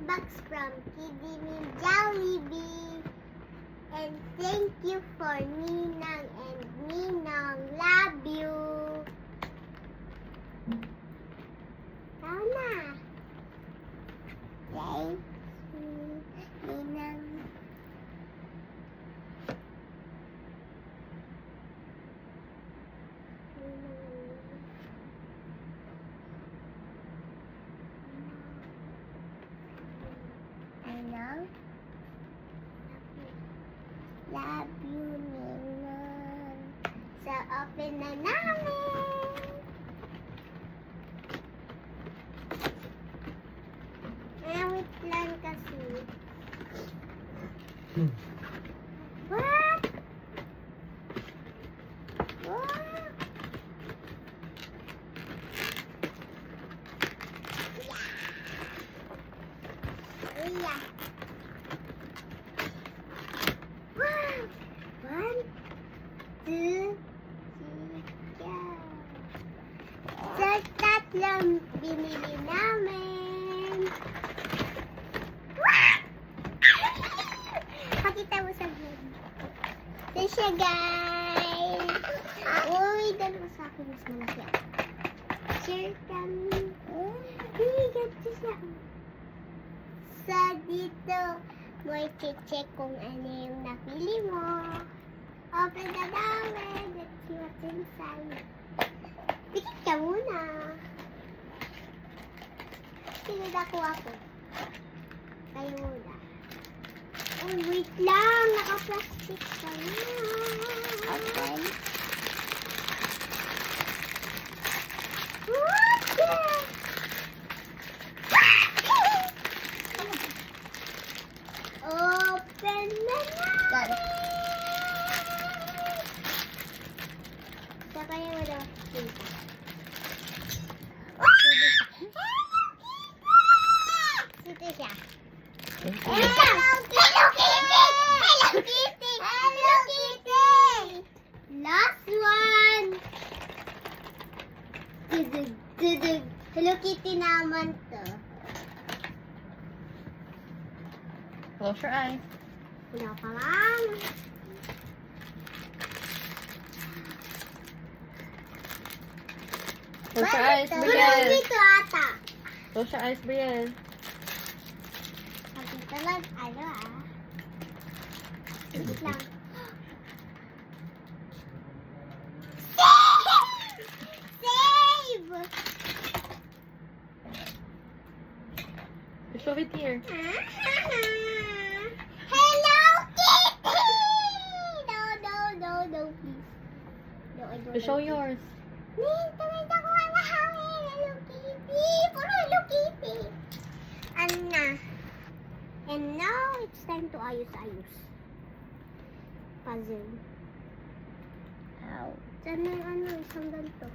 box from Kitty Meal Jollibee. And thank you for Ninang and Ninong. Love you. Tama. Thank you, Ninang. Love you, Ninang. So, open na namin. Wait lang kasi. What? What? Yeah. Wow! 1, 2, 3, go! So, tatlong binili namin. Wow! Pakita mo sa vlog. Ito siya, guys. Uy, dalawa sa akin. Mas malaki ako. Share kami. Uy, ganito siya. So, dito mo i-check kung ano yung napili mo. Open the namin. Let's see what's inside. Pikit ka muna. Sino nakuha ko? Kayo muna. Oh, wait lang. Naka-plastic ka na. Okay. What the? Open na namin! Saka yung wala kita. Sito siya. Hello Kitty! Hello Kitty! Hello Kitty! Last one! Dudug, dudug. Hello Kitty naman to. Close your eyes. Wala pa lang. Close your eyes, Tulog Brielle. dito ata. Close your eyes, Brielle. Sabi tulog, ano ah. Wait lang. Save! Show it here. Hello Kitty! No, please. No, I don't. Show yours. Ito ko ang hangin. Hello Kitty! Puro Hello Kitty! Anna. And now, it's time to ayos-ayos. Puzzle. Ow. Saan na isang ganito?